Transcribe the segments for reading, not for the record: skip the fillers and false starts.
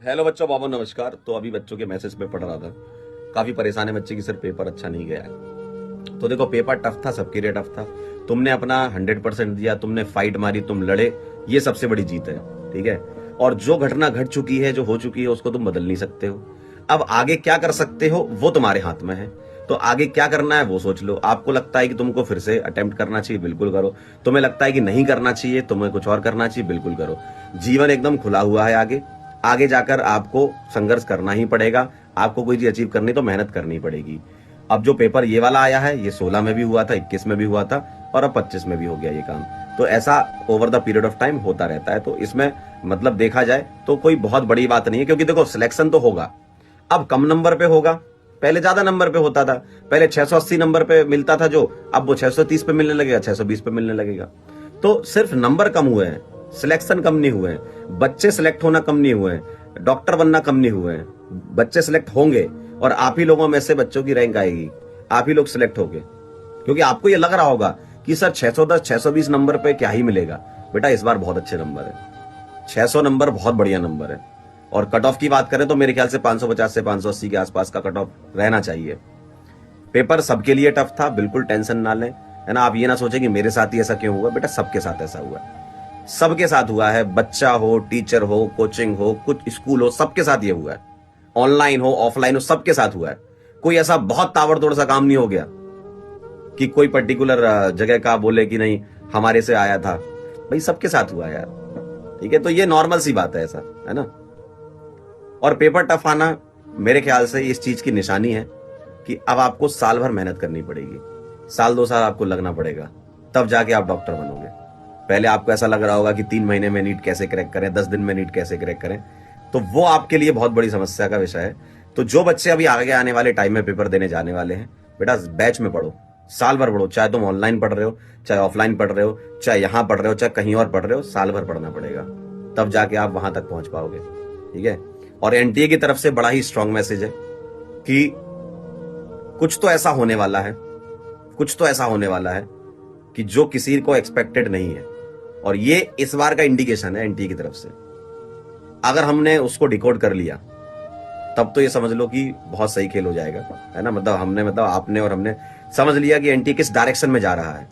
Hello बच्चों, बाबा नमस्कार। तो अभी बच्चों के मैसेज पे पढ़ रहा था, काफी परेशान है बच्चे की, सर पेपर अच्छा नहीं गया है। तो देखो, पेपर टफ था, सबके लिए टफ था। तुमने अपना 100% दिया, तुमने फाइट मारी, तुम लड़े, ये सबसे बड़ी जीत है। ठीक है। और जो घटना घट चुकी है, जो हो चुकी है, उसको तुम बदल नहीं सकते हो। अब आगे क्या कर सकते हो वो तुम्हारे हाथ में है। तो आगे क्या करना है वो सोच लो। आपको लगता है कि तुमको फिर से अटेम्प्ट करना चाहिए, बिल्कुल करो। तुम्हें लगता है कि नहीं करना चाहिए, तुम्हें कुछ और करना चाहिए, बिल्कुल करो। जीवन एकदम खुला हुआ है। आगे आगे जाकर आपको संघर्ष करना ही पड़ेगा। आपको कोई चीज अचीव करनी तो मेहनत करनी पड़ेगी। अब जो पेपर ये वाला आया है, ये 16 में भी हुआ था, 21 में भी हुआ था, और अब 25 में भी हो गया ये काम। तो ऐसा over the period of time होता रहता है। तो इसमें मतलब देखा जाए तो कोई बहुत बड़ी बात नहीं है, क्योंकि देखो सिलेक्शन तो होगा। अब कम नंबर पे होगा, पहले ज्यादा नंबर पे होता था। पहले 680 नंबर पे मिलता था जो, अब वो 630 पे मिलने लगेगा, 620 पे मिलने लगेगा। तो सिर्फ नंबर कम हुए हैं, सिलेक्शन कम नहीं हुए हैं। बच्चे सिलेक्ट होना कम नहीं हुए हैं, डॉक्टर बनना कम नहीं हुए हैं। बच्चे सिलेक्ट होंगे और आप ही लोगों में से बच्चों की रैंक आएगी, आप ही लोग सिलेक्ट होंगे। क्योंकि आपको ये लग रहा होगा कि सर 610 620 नंबर पे क्या ही मिलेगा। बेटा इस बार बहुत अच्छे नंबर है, 600 नंबर बहुत बढ़िया नंबर है। और कट ऑफ की बात करें तो मेरे ख्याल से 550 से 580 के आसपास का कट ऑफ रहना चाहिए। पेपर सबके लिए टफ था, बिल्कुल टेंशन ना लें, है ना। आप ये ना सोचें कि मेरे साथ ही ऐसा क्यों हुआ। बेटा सबके साथ ऐसा हुआ है, सबके साथ हुआ है। बच्चा हो, टीचर हो, कोचिंग हो, कुछ स्कूल हो, सबके साथ ये हुआ है। ऑनलाइन हो, ऑफलाइन हो, सबके साथ हुआ है। कोई ऐसा बहुत ताबड़तोड़ सा काम नहीं हो गया कि कोई पर्टिकुलर जगह का बोले कि नहीं हमारे से आया था। भाई सबके साथ हुआ है यार। ठीक है, तो ये नॉर्मल सी बात है, ऐसा है ना। और पेपर टफ आना मेरे ख्याल से इस चीज की निशानी है कि अब आपको साल भर मेहनत करनी पड़ेगी। साल 2 साल आपको लगना पड़ेगा, तब जाके आप डॉक्टर बनोगे। पहले आपको ऐसा लग रहा होगा कि 3 महीने में नीट कैसे क्रैक करें, 10 दिन में नीट कैसे क्रैक करें, तो वो आपके लिए बहुत बड़ी समस्या का विषय है। तो जो बच्चे अभी आगे आने वाले टाइम में पेपर देने जाने वाले हैं, बेटा बैच में पढ़ो, साल भर पढ़ो। चाहे तुम ऑनलाइन पढ़ रहे हो, चाहे ऑफलाइन पढ़ रहे हो, चाहे यहां पढ़ रहे हो, चाहे कहीं और पढ़ रहे हो, साल भर पढ़ना पड़ेगा, तब जाके आप वहां तक पहुंच पाओगे। ठीक है। और एनटीए की तरफ से बड़ा ही स्ट्रांग मैसेज है कि कुछ तो ऐसा होने वाला है, कुछ तो ऐसा होने वाला है कि जो किसी को एक्सपेक्टेड नहीं है। और ये इस बार का इंडिकेशन है एनटीए की तरफ से। अगर हमने उसको डिकोड कर लिया तब तो ये समझ लो कि बहुत सही खेल हो जाएगा, है ना। मतलब आपने और हमने समझ लिया कि एनटीए किस डायरेक्शन में जा रहा है,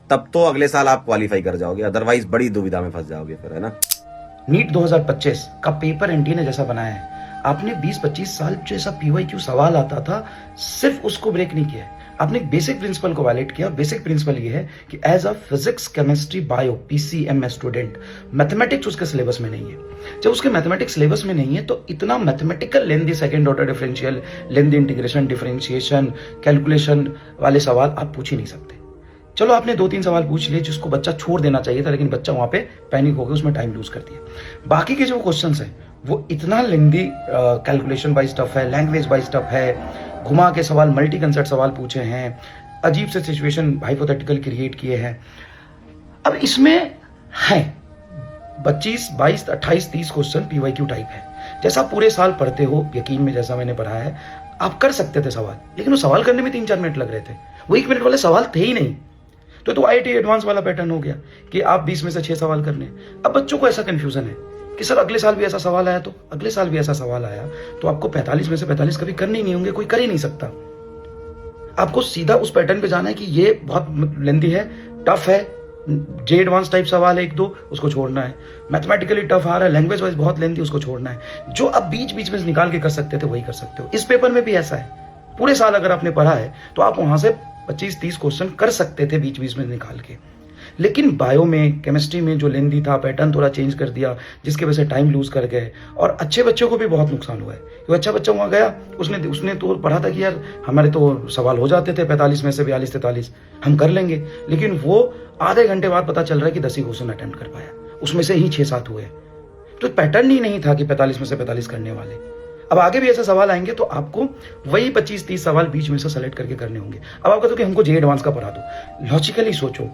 तब तो अगले साल आप क्वालिफाई कर जाओगे। अदरवाइज बड़ी दुविधा में फंस जाओगे फिर, है ना। नीट 2025 का पेपर एनटीए ने जैसा बनाया है, आपने 20-25 साल जैसा पीवाईक्यू सवाल आता था, सिर्फ उसको ब्रेक नहीं किया है। आपने एक बेसिक प्रिंसिपल को वायलेट किया। बेसिक प्रिंसिपल ये है कि as a physics, chemistry, bio, PCM student, mathematics उसके सिलेबस में नहीं है। जब उसके मैथमेटिक्स सिलेबस में नहीं है तो इतना मैथमेटिकल लेंदी सेकंड ऑर्डर डिफरेंशियल, लेंदी इंटीग्रेशन, डिफरेंशिएशन, कैलकुलेशन वाले सवाल आप पूछ ही नहीं सकते। चलो आपने 2-3 सवाल पूछ लिए जिसको बच्चा छोड़ देना चाहिए था, लेकिन बच्चा वहां पे पैनिक हो गया, उसमें टाइम लूज कर दिया। बाकी के जो क्वेश्चंस हैं वो इतना लेंदी कैलकुलेशन वाइज टफ है, लैंग्वेज वाइज टफ है, घुमा के सवाल, मल्टी कंसेप्ट सवाल पूछे हैं, अजीब से सिचुएशन हाइपोथेटिकल क्रिएट किए हैं। अब इसमें है 25, 22, 28, 30 क्वेश्चन पीवाईक्यू टाइप है। जैसा पूरे साल पढ़ते हो, यकीन में जैसा मैंने पढ़ा है, आप कर सकते थे सवाल, लेकिन वो सवाल करने में 3-4 मिनट लग रहे थे। वो 1 मिनट वाले सवाल थे ही नहीं। तो आईआईटी एडवांस वाला पैटर्न हो गया कि आप 20 में से 6 सवाल करने। अब बच्चों को ऐसा कंफ्यूजन है कि सर अगले साल भी ऐसा सवाल आया, तो अगले साल भी ऐसा सवाल आया तो आपको 45 में से 45 कभी करने ही नहीं होंगे, कोई कर ही नहीं सकता। आपको सीधा उस पैटर्न पे जाना है कि ये बहुत लेंथी है, टफ है, जे एडवांस टाइप सवाल है 1-2, उसको छोड़ना है। मैथमेटिकली टफ आ रहा है, लैंग्वेज वाइज बहुत लेंथी, उसको छोड़ना है। जो आप बीच बीच में निकाल के कर सकते थे वही कर सकते हो। इस पेपर में भी ऐसा है। पूरे साल अगर आपने पढ़ा है तो आप वहां से 25-30 क्वेश्चन कर सकते थे बीच बीच में निकाल के। लेकिन बायो में, केमिस्ट्री में जो लेंदी था, पैटर्न थोड़ा चेंज कर दिया, जिसके वजह से टाइम लूज कर गए। और अच्छे बच्चों को भी बहुत नुकसान हुआ है। क्योंकि अच्छा बच्चा वहां गया, उसने तो पढ़ा था कि यार हमारे तो सवाल हो जाते थे 45 में से 42-43, हम कर लेंगे। लेकिन वो आधे घंटे बाद पता चल रहा है कि 10 ही क्वेश्चन अटेम्प्ट कर पाया, उसमें से ही 6-7 हुए। तो पैटर्न ही नहीं था कि 45 में से 45 करने वाले। अब आगे भी ऐसे सवाल आएंगे तो आपको वही 25-30 सवाल बीच में से सेलेक्ट करके करने होंगे। अब आप कहते हो कि हमको जे एडवांस का पढ़ा दो। लॉजिकली सोचो,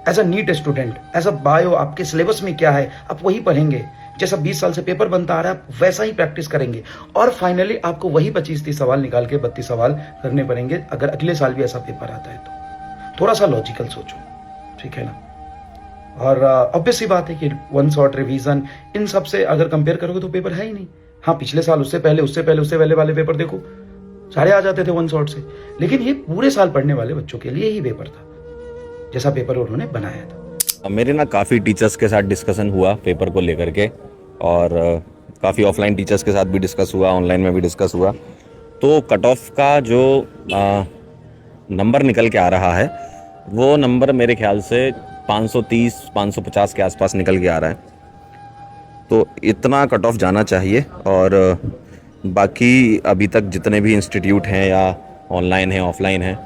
as a NEET student, as a bio, आपके सिलेबस में क्या है आप वही पढ़ेंगे। जैसा 20 साल से पेपर बनता आ रहा है आप वैसा ही प्रैक्टिस करेंगे, और फाइनली आपको वही 25-30 सवाल निकाल के 32 सवाल करने पड़ेंगे अगर अगले साल भी ऐसा पेपर आता है तो। थोड़ा सा लॉजिकल सोचो, ठीक है ना। और ऑब्वियस सी बात है कि वन शॉट रिवीजन इन सब से अगर कंपेयर करोगे तो पेपर है ही नहीं। हाँ, पिछले साल उससे पहले वाले पेपर देखो, सारे आ जाते थे वन शॉट से। लेकिन ये पूरे साल पढ़ने वाले बच्चों के लिए ही पेपर था, जैसा पेपर उन्होंने बनाया था। मेरे ना काफ़ी टीचर्स के साथ डिस्कशन हुआ पेपर को लेकर के, और काफ़ी ऑफलाइन टीचर्स के साथ भी डिस्कस हुआ, ऑनलाइन में भी डिस्कस हुआ। तो कट ऑफ का जो नंबर निकल के आ रहा है वो नंबर मेरे ख्याल से 530-550 के आसपास निकल के आ रहा है। तो इतना कट ऑफ जाना चाहिए। और बाकी अभी तक जितने भी इंस्टीट्यूट हैं या ऑनलाइन हैं ऑफलाइन हैं,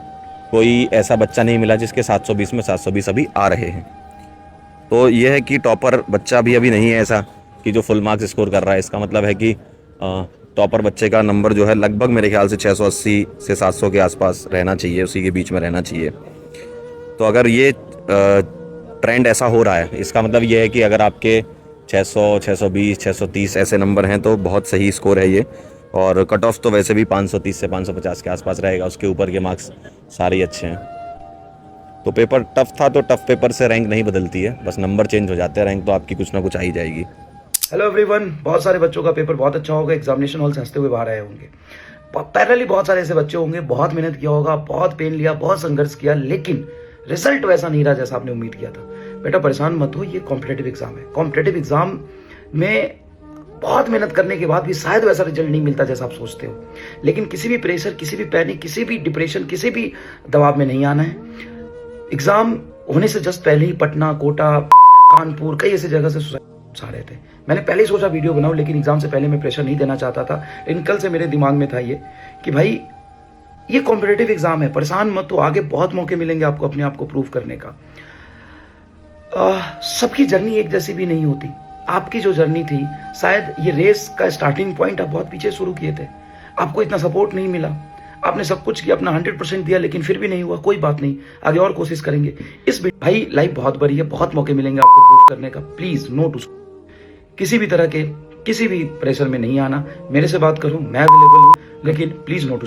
कोई ऐसा बच्चा नहीं मिला जिसके 720 में 720 अभी आ रहे हैं। तो ये है कि टॉपर बच्चा भी अभी नहीं है ऐसा कि जो फुल मार्क्स स्कोर कर रहा है। इसका मतलब है कि टॉपर बच्चे का नंबर जो है लगभग मेरे ख्याल से 680 से 700 के आसपास रहना चाहिए, उसी के बीच में रहना चाहिए। तो अगर ये ट्रेंड ऐसा हो रहा है, इसका मतलब ये है कि अगर आपके 600, 620, 630 ऐसे नंबर हैं तो बहुत सही स्कोर है ये। और कट ऑफ तो वैसे भी 530 से 550 के आसपास रहेगा, उसके ऊपर के मार्क्स सारे ही अच्छे हैं। तो पेपर टफ था, तो टफ पेपर से रैंक नहीं बदलती है, बस नंबर चेंज हो जाते हैं, रैंक तो आपकी कुछ ना कुछ आ ही जाएगी। हेलो एवरीवन, बहुत सारे बच्चों का पेपर बहुत अच्छा होगा, एग्जामिनेशन हॉल से हंसते हुए बाहर आए होंगे। पैरेलली बहुत सारे ऐसे बच्चे होंगे, बहुत मेहनत किया होगा, बहुत पेन लिया, बहुत संघर्ष किया, लेकिन रिजल्ट वैसा नहीं रहा जैसा आपने उम्मीद किया था। बेटा परेशान मत हो, ये कॉम्पिटेटिव एग्जाम है। कॉम्पिटेटिव एग्जाम में बहुत मेहनत करने के बाद भी शायद वैसा रिजल्ट नहीं मिलता जैसा आप सोचते हो। लेकिन किसी भी प्रेशर, किसी भी पैनिक, किसी भी डिप्रेशन, किसी भी दबाव में नहीं आना है। एग्जाम होने से जस्ट पहले ही पटना, कोटा, कानपुर, कई ऐसी जगह से सुसाइड रहे थे। मैंने पहले ही सोचा वीडियो बनाऊं, लेकिन एग्जाम से पहले मैं प्रेशर नहीं देना चाहता था। लेकिन कल से मेरे दिमाग में था ये कि भाई ये कॉम्पिटेटिव एग्जाम है, परेशान मत हो, आगे बहुत मौके मिलेंगे आपको अपने आप को प्रूव करने का। सबकी जर्नी एक जैसी भी नहीं होती। आपकी जो जर्नी थी, शायद ये रेस का स्टार्टिंग पॉइंट आप बहुत पीछे शुरू किए थे, आपको इतना सपोर्ट नहीं मिला, आपने सब कुछ किया, अपना 100% दिया, लेकिन फिर भी नहीं हुआ। कोई बात नहीं, आगे और कोशिश करेंगे। भाई लाइफ बहुत बड़ी है, बहुत मौके मिलेंगे आपको प्रूव करने का। प्लीज नो टू किसी भी तरह के किसी भी प्रेशर में नहीं आना। मेरे से बात करूं, मैं अवेलेबल हूं, लेकिन प्लीज नो टू।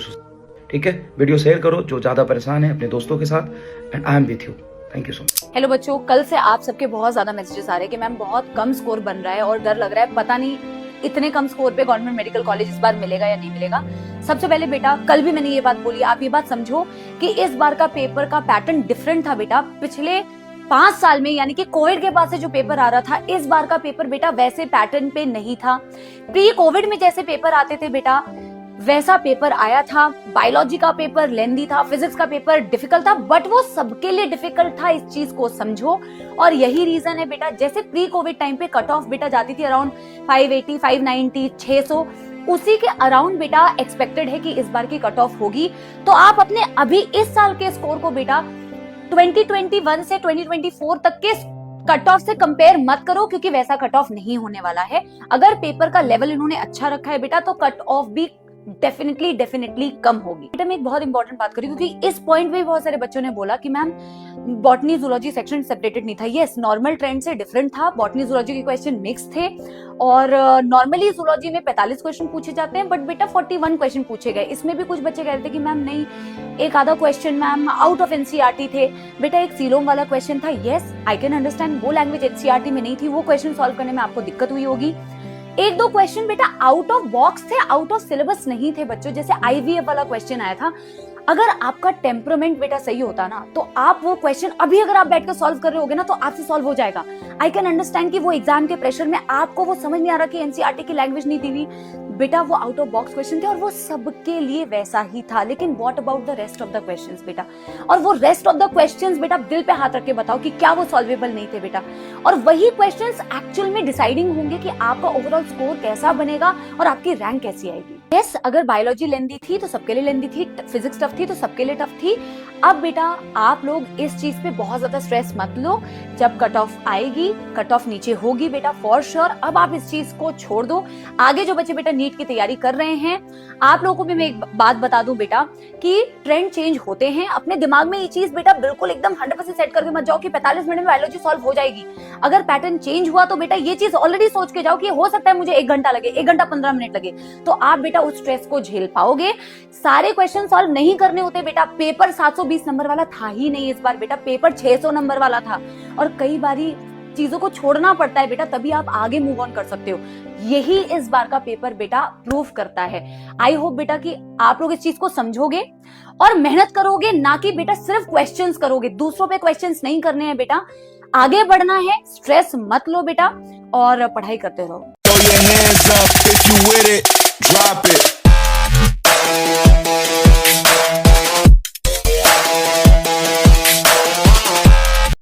ठीक है, वीडियो शेयर करो जो ज्यादा परेशान है अपने दोस्तों के साथ, and I am with you. Thank you so much. Hello बच्चों, कल से आप सबके बहुत ज्यादा मैसेजेस आ रहे हैं कि मैम बहुत कम स्कोर बन रहा है और डर लग रहा है, पता नहीं इतने कम स्कोर पे गवर्नमेंट मेडिकल कॉलेज इस बार मिलेगा या नहीं मिलेगा। सबसे पहले बेटा, कल भी मैंने ये बात बोली, आप ये बात समझो कि इस बार का पेपर का पैटर्न डिफरेंट था बेटा। पिछले 5 साल में, यानी कि कोविड के बाद से जो पेपर आ रहा था, इस बार का पेपर बेटा वैसे पैटर्न पे नहीं था। प्री कोविड में जैसे पेपर आते थे बेटा, वैसा पेपर आया था। बायोलॉजी का पेपर लेंदी था, फिजिक्स का पेपर डिफिकल्ट था, बट वो सबके लिए डिफिकल्ट था, इस चीज को समझो। और यही रीजन है बेटा, जैसे प्री कोविड टाइम पे कट ऑफ बेटा जाती थी अराउंड 580, 590, 600, उसी के अराउंड बेटा एक्सपेक्टेड है कि इस बार की कट ऑफ होगी। तो आप अपने अभी इस साल के स्कोर को बेटा 2021 से 2024 तक के कट ऑफ से कंपेयर मत करो, क्योंकि वैसा कट ऑफ नहीं होने वाला है। अगर पेपर का लेवल इन्होंने अच्छा रखा है बेटा, तो कट ऑफ भी डेफिनेटली कम होगी। बेटा मैं एक बहुत इंपॉर्टेंट बात करी, क्योंकि इस पॉइंट पे बहुत सारे बच्चों ने बोला कि ma'am botany zoology section separated नहीं था। यस, नॉर्मल ट्रेंड से डिफरेंट था। बॉटनी जूलॉजी के क्वेश्चन मिक्स थे, और नॉर्मली जूलॉजी में 45 क्वेश्चन पूछे जाते हैं, बट बेटा 41 क्वेश्चन पूछे गए। इसमें भी कुछ बच्चे कह रहे थे कि मैम नहीं, एक आधा question ma'am out of NCERT थे। बेटा एक सीलोंग वाला क्वेश्चन था, यस आई कैन अंडरस्टैंड, वो लैंग्वेज एनसीईआरटी में नहीं थी, वो क्वेश्चन सॉल्व करने में आपको दिक्कत हुई होगी। एक दो क्वेश्चन बेटा आउट ऑफ बॉक्स थे, आउट ऑफ सिलेबस नहीं थे बच्चों, जैसे आईवीएफ वाला क्वेश्चन आया था। अगर आपका टेम्परामेंट बेटा सही होता ना, तो आप वो क्वेश्चन अभी अगर आप बैठकर सॉल्व कर रहे होगे ना, तो आपसे सॉल्व हो जाएगा। आई कैन अंडरस्टैंड कि वो एग्जाम के प्रेशर में आपको वो समझ नहीं आ रहा कि एनसीईआरटी की लैंग्वेज नहीं दी हुई। बेटा वो आउट ऑफ बॉक्स क्वेश्चन थे और वो सबके लिए वैसा ही था। लेकिन what about the rest of the questions बेटा? और वो रेस्ट ऑफ द क्वेश्चंस बेटा दिल पे हाथ रख के बताओ कि क्या वो सॉल्वेबल नहीं थे बेटा? और वही क्वेश्चंस एक्चुअल में डिसाइडिंग होंगे कि आपका ओवरऑल स्कोर कैसा बनेगा और आपकी रैंक कैसी आएगी। यस, अगर बायोलॉजी लेंदी थी तो सबके लिए लेंदी थी, फिजिक्स टफ थी तो सबके लिए टफ थी। अब बेटा आप लोग इस चीज पे बहुत ज्यादा स्ट्रेस मत लो। जब कट ऑफ आएगी, कट ऑफ नीचे होगी बेटा फॉर श्योर। अब आप इस चीज को छोड़ दो। आगे जो बच्चे बेटा नीट की तैयारी कर रहे हैं, आप लोगों को भी मैं एक बात बता दूं बेटा कि ट्रेंड चेंज होते हैं। अपने दिमाग में ये चीज बेटा बिल्कुल एकदम 100% सेट करके मत जाओ कि 45 मिनट में बायोलॉजी सॉल्व हो जाएगी। अगर पैटर्न चेंज हुआ तो बेटा ये चीज ऑलरेडी सोच के जाओ कि हो सकता है मुझे 1 घंटा लगे, 1 घंटा 15 मिनट लगे, तो आप बेटा उस स्ट्रेस को झेल पाओगे। सारे क्वेश्चन सॉल्व नहीं करने होते बेटा। पेपर 720 नंबर वाला था ही नहीं इस बार बेटा, पेपर 600 नंबर वाला था। और कई बारी चीजों को छोड़ना पड़ता है बेटा, तभी आप आगे मूव ऑन कर सकते हो। यही इस बार का पेपर बेटा प्रूव करता है। आई होप बेटा कि आप लोग इस चीज को समझोगे और मेहनत करोगे, ना कि बेटा सिर्फ क्वेश्चंस करोगे। दूसरों पे क्वेश्चंस नहीं करने हैं बेटा, आगे बढ़ना है, स्ट्रेस मत लो बेटा और पढ़ाई करते रहो। Throw your hands up if you with it, drop it.